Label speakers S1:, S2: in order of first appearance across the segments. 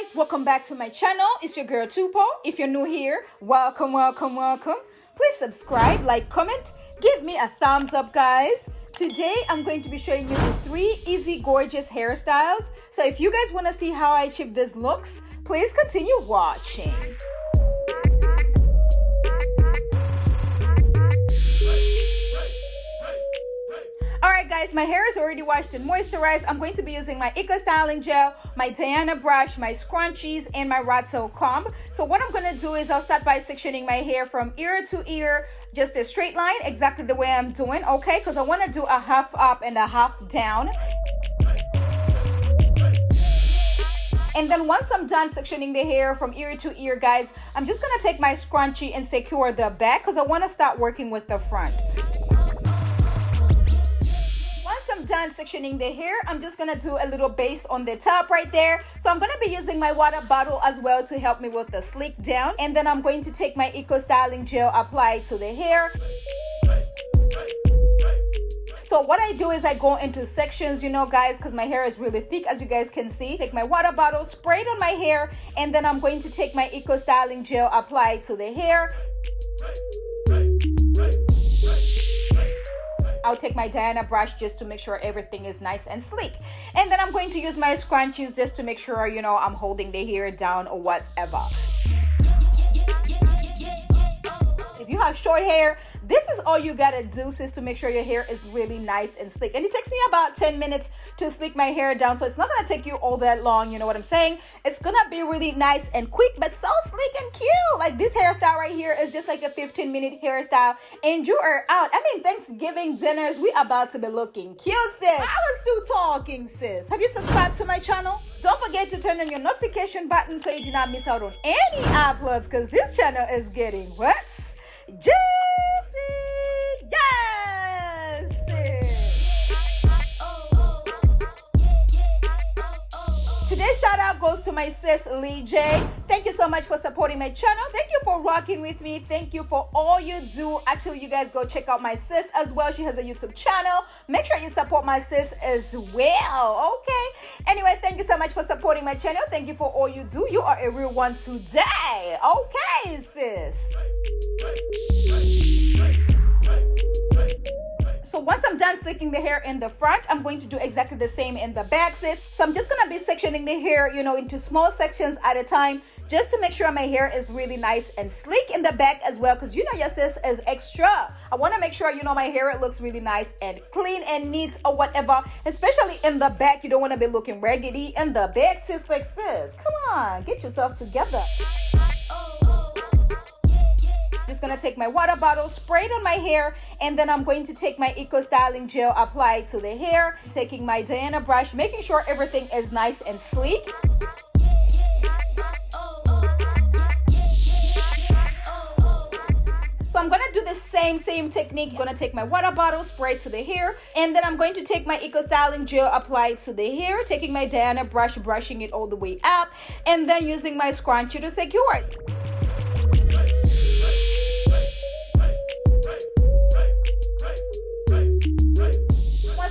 S1: guys, welcome back to my channel. It's your girl Tupo. If you're new here, welcome. Please subscribe, like, comment, give me a thumbs up, guys. Today I'm going to be showing you these 3 easy gorgeous hairstyles. So if you guys want to see how I achieve these looks, please continue watching. Alright guys, my hair is already washed and moisturized. I'm going to be using my Eco Styling Gel, my Diana brush, my scrunchies, and my Rockville comb. So what I'm going to do is I'll start by sectioning my hair from ear to ear, just a straight line, exactly the way I'm doing, okay? Because I want to do a half up and a half down. And then once I'm done sectioning the hair from ear to ear, guys, I'm just going to take my scrunchie and secure the back because I want to start working with the front. I'm done sectioning the hair, I'm just gonna do a little base on the top right there. So I'm gonna be using my water bottle as well to help me with the Sleekdown, and then I'm going to take my Eco Styling Gel, apply it to the hair. So what I do is I go into sections, you know guys, because my hair is really thick, as you guys can see. Take my water bottle, spray it on my hair, and then I'm going to take my Eco Styling Gel, apply it to the hair. I'll take my Diana brush just to make sure everything is nice and sleek. And then I'm going to use my scrunchies just to make sure, you know, I'm holding the hair down or whatever. If you have short hair, this is all you gotta do, sis, to make sure your hair is really nice and sleek. And it takes me about 10 minutes to sleek my hair down, so it's not gonna take you all that long, you know what I'm saying? It's gonna be really nice and quick, but so sleek and cute. Like this hairstyle right here is just like a 15-minute hairstyle, and you are out. I mean, Thanksgiving dinners, we about to be looking cute, sis. I was still talking, sis. Have you subscribed to my channel? Don't forget to turn on your notification button so you do not miss out on any uploads, because this channel is getting what? Juicy! Yes! Today's shout out goes to my sis Lee J. Thank you so much for supporting my channel. Thank you for rocking with me. Thank you for all you do. Actually, you guys go check out my sis as well. She has a YouTube channel. Make sure you support my sis as well, okay? Anyway, thank you so much for supporting my channel. Thank you for all you do. You are a real one today. Okay, sis. So once I'm done slicking the hair in the front, I'm going to do exactly the same in the back, sis. So I'm just gonna be sectioning the hair, you know, into small sections at a time, just to make sure my hair is really nice and sleek in the back as well, because you know your sis is extra. I want to make sure, you know, my hair it looks really nice and clean and neat or whatever, especially in the back. You don't want to be looking raggedy in the back, sis. Like, sis, come on, get yourself together. Just gonna take my water bottle, spray it on my hair, and then I'm going to take my Eco Styling Gel, apply it to the hair, taking my Diana brush, making sure everything is nice and sleek. So I'm gonna do the same technique. I'm gonna take my water bottle, spray it to the hair, and then I'm going to take my Eco Styling Gel, apply it to the hair, taking my Diana brush, brushing it all the way up, and then using my scrunchie to secure it.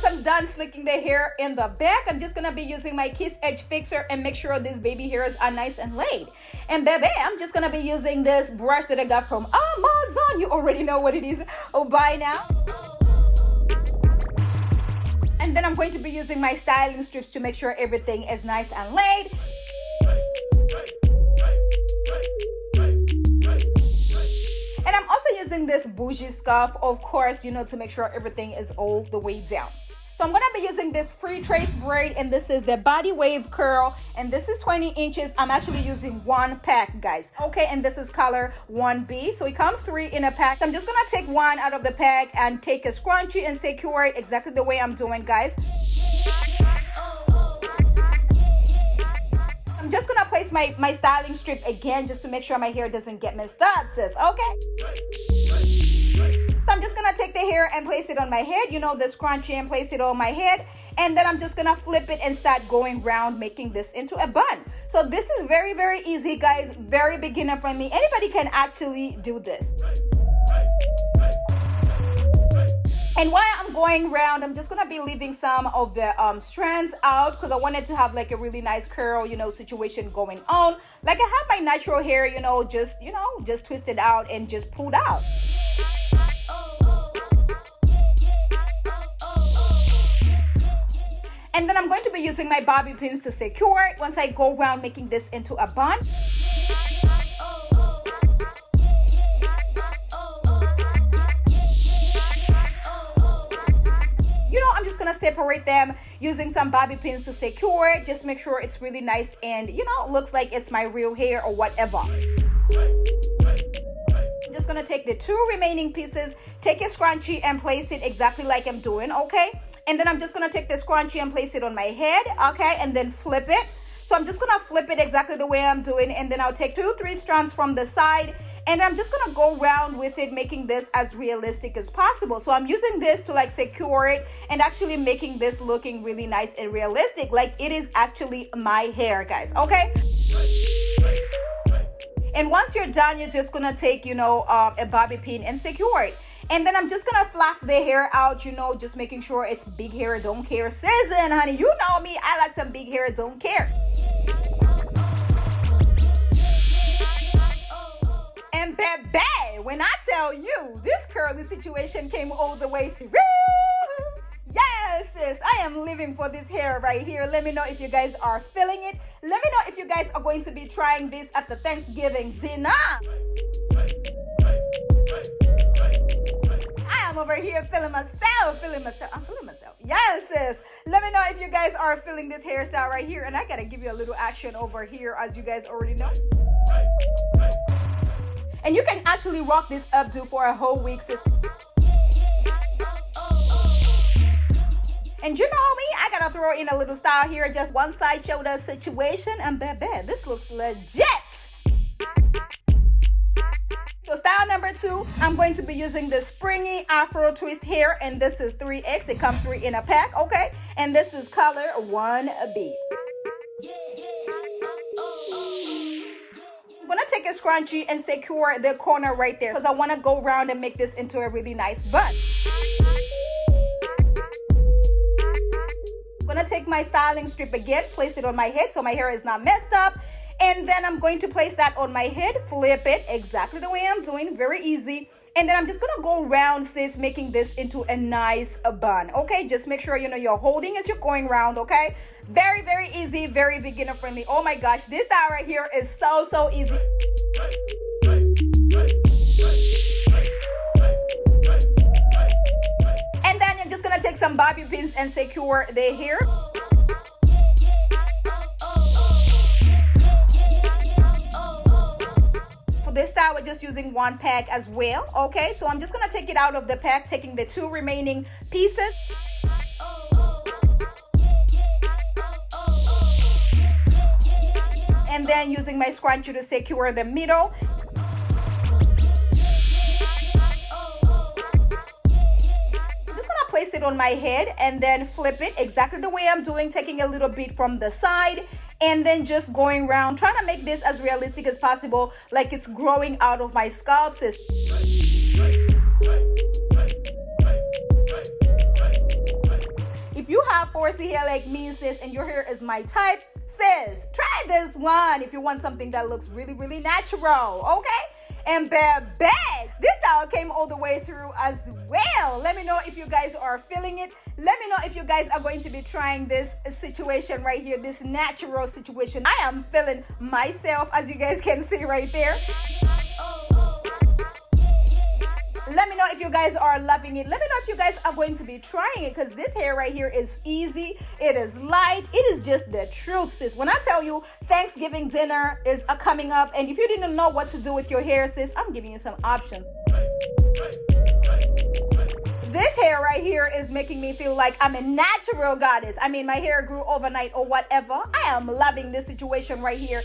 S1: I'm done slicking the hair in the back, I'm just gonna be using my Kiss Edge Fixer and make sure these baby hairs are nice and laid. And baby, I'm just gonna be using this brush that I got from Amazon. You already know what it is. Oh, bye now. And then I'm going to be using my styling strips to make sure everything is nice and laid. And I'm also using this bougie scarf, of course, you know, to make sure everything is all the way down. So I'm gonna be using this FREETRESS braid, and this is the body wave curl, and this is 20 inches. I'm actually using 1 pack, guys. Okay, and this is color 1B. So it comes 3 in a pack. So I'm just gonna take 1 out of the pack and take a scrunchie and secure it exactly the way I'm doing, guys. I'm just gonna place my styling strip again just to make sure my hair doesn't get messed up, sis, okay? So I'm just gonna take the hair and place it on my head, you know, the scrunchie, and place it on my head. And then I'm just gonna flip it and start going round, making this into a bun. So this is very, very easy, guys. Very beginner friendly. Anybody can actually do this. And while I'm going around, I'm just gonna be leaving some of the strands out because I wanted to have like a really nice curl, situation going on. Like I have my natural hair, just twisted out and just pulled out. And then I'm going to be using my bobby pins to secure it once I go around making this into a bun. I'm just gonna separate them using some bobby pins to secure it. Just make sure it's really nice and looks like it's my real hair or whatever. I'm just gonna take the 2 remaining pieces, take a scrunchie and place it exactly like I'm doing, okay? And then I'm just gonna take the scrunchie and place it on my head, okay? And then flip it. So I'm just gonna flip it exactly the way I'm doing, and then I'll take 2-3 strands from the side, and I'm just gonna go around with it, making this as realistic as possible. So I'm using this to like secure it and actually making this looking really nice and realistic, like it is actually my hair, guys, okay? And once you're done, you're just gonna take, a bobby pin and secure it. And then I'm just gonna fluff the hair out, just making sure it's big hair, don't care season, honey. You know me, I like some big hair, don't care. And baby, when I tell you, this curly situation came all the way through. Yes, sis, I am living for this hair right here. Let me know if you guys are feeling it. Let me know if you guys are going to be trying this at the Thanksgiving dinner. I'm over here feeling myself. I'm feeling myself. Yes, sis. Let me know if you guys are feeling this hairstyle right here. And I gotta give you a little action over here, as you guys already know. And you can actually rock this updo for a whole week, sis. And you know me, I gotta throw in a little style here, just one side shoulder situation, and baby, this looks legit. So style number 2, I'm going to be using the springy afro twist hair, and this is 3X. It comes 3 in a pack, okay? And this is color 1B. I'm gonna take a scrunchie and secure the corner right there because I wanna go around and make this into a really nice bun. I'm gonna take my styling strip again, place it on my head so my hair is not messed up. And then I'm going to place that on my head, flip it exactly the way I'm doing, very easy. And then I'm just gonna go around, sis, making this into a nice bun, okay? Just make sure you're holding as you're going around, okay? Very, very easy, very beginner friendly. Oh my gosh, this style right here is so easy. And then you're just gonna take some bobby pins and secure the hair. This style, we're just using 1 pack as well, okay? So I'm just gonna take it out of the pack, taking the 2 remaining pieces. And then using my scrunchie to secure the middle. I'm just gonna place it on my head and then flip it exactly the way I'm doing, taking a little bit from the side. And then just going around, trying to make this as realistic as possible, like it's growing out of my scalp, sis. If you have 4C hair like me, sis, and your hair is my type, sis, try this one if you want something that looks really, really natural, okay? And baby, this style came all the way through as well. Let me know if you guys are feeling it. Let me know if you guys are going to be trying this situation right here, this natural situation. I am feeling myself, as you guys can see right there. Let me know if you guys are loving it. Let me know if you guys are going to be trying it, because this hair right here is easy. It is light. It is just the truth, sis. When I tell you Thanksgiving dinner is coming up, and if you didn't know what to do with your hair, sis, I'm giving you some options. This hair right here is making me feel like I'm a natural goddess. I mean, my hair grew overnight or whatever. I am loving this situation right here.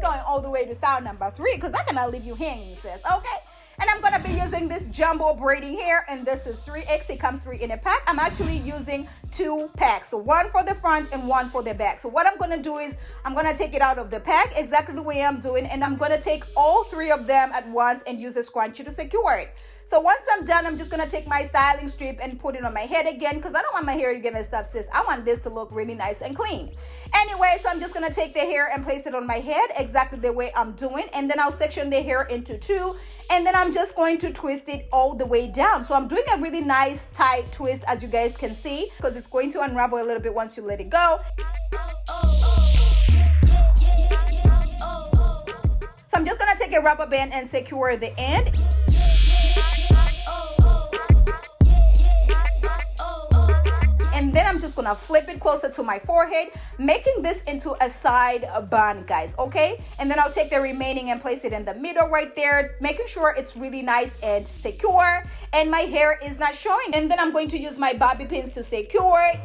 S1: Going all the way to style number 3, because I cannot leave you hanging, sis, okay? And I'm gonna be using this jumbo braiding hair, and this is 3X. It comes 3 in a pack. I'm actually using 2 packs, so 1 for the front and 1 for the back. So what I'm gonna do is I'm gonna take it out of the pack exactly the way I'm doing, and I'm gonna take all 3 of them at once and use a scrunchie to secure it. So once I'm done, I'm just gonna take my styling strip and put it on my head again, because I don't want my hair to get messed up, sis. I want this to look really nice and clean. Anyway, so I'm just gonna take the hair and place it on my head exactly the way I'm doing, and then I'll section the hair into 2, and then I'm just going to twist it all the way down. So I'm doing a really nice tight twist, as you guys can see, because it's going to unravel a little bit once you let it go. So I'm just gonna take a rubber band and secure the end. And then I'm just gonna flip it closer to my forehead, making this into a side bun, guys, okay? And then I'll take the remaining and place it in the middle right there, making sure it's really nice and secure and my hair is not showing. And then I'm going to use my bobby pins to secure it.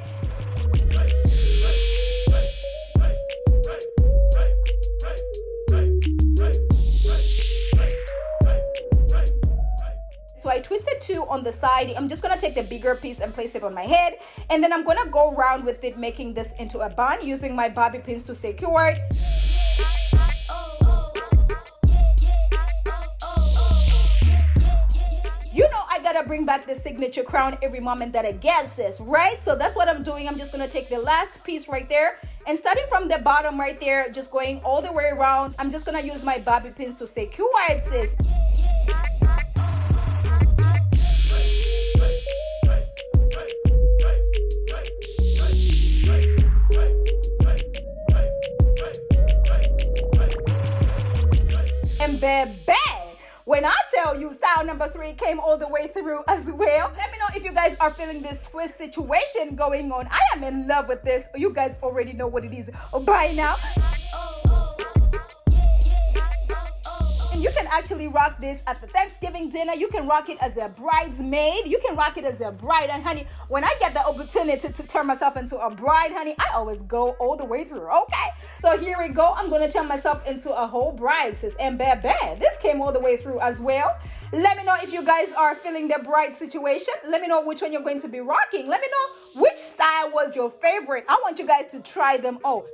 S1: So I twisted 2 on the side. I'm just gonna take the bigger piece and place it on my head, and then I'm gonna go around with it, making this into a bun using my bobby pins to secure it. You know I gotta bring back the signature crown every moment that I get, sis, right? So that's what I'm doing. I'm just gonna take the last piece right there, and starting from the bottom right there, just going all the way around, I'm just gonna use my bobby pins to secure it, sis. And baby, when I tell you style number 3 came all the way through as well. Let me know if you guys are feeling this twist situation going on. I am in love with this. You guys already know what it is by now. And you can actually rock this at the Thanksgiving dinner. You can rock it as a bridesmaid. You can rock it as a bride. And honey, when I get the opportunity to turn myself into a bride, honey, I always go all the way through, okay? So here we go. I'm going to turn myself into a whole bride, sis. And baby, this came all the way through as well. Let me know if you guys are feeling the bride situation. Let me know which one you're going to be rocking. Let me know which style was your favorite. I want you guys to try them all.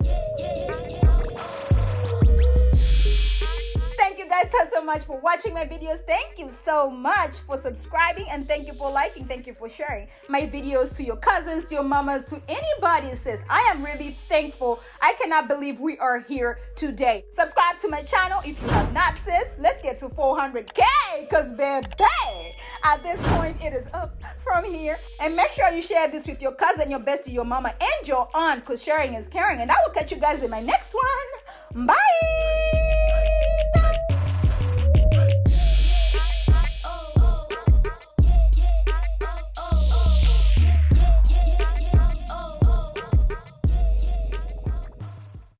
S1: Thank you guys so much for watching my videos. Thank you so much for subscribing, and thank you for liking. Thank you for sharing my videos to your cousins, to your mamas, to anybody, sis. I am really thankful. I cannot believe we are here today. Subscribe to my channel if you have not, sis. Let's get to 400K, because baby, at this point it is up from here. And make sure you share this with your cousin, your bestie, your mama, and your aunt, because sharing is caring. And I will catch you guys in my next one. Bye.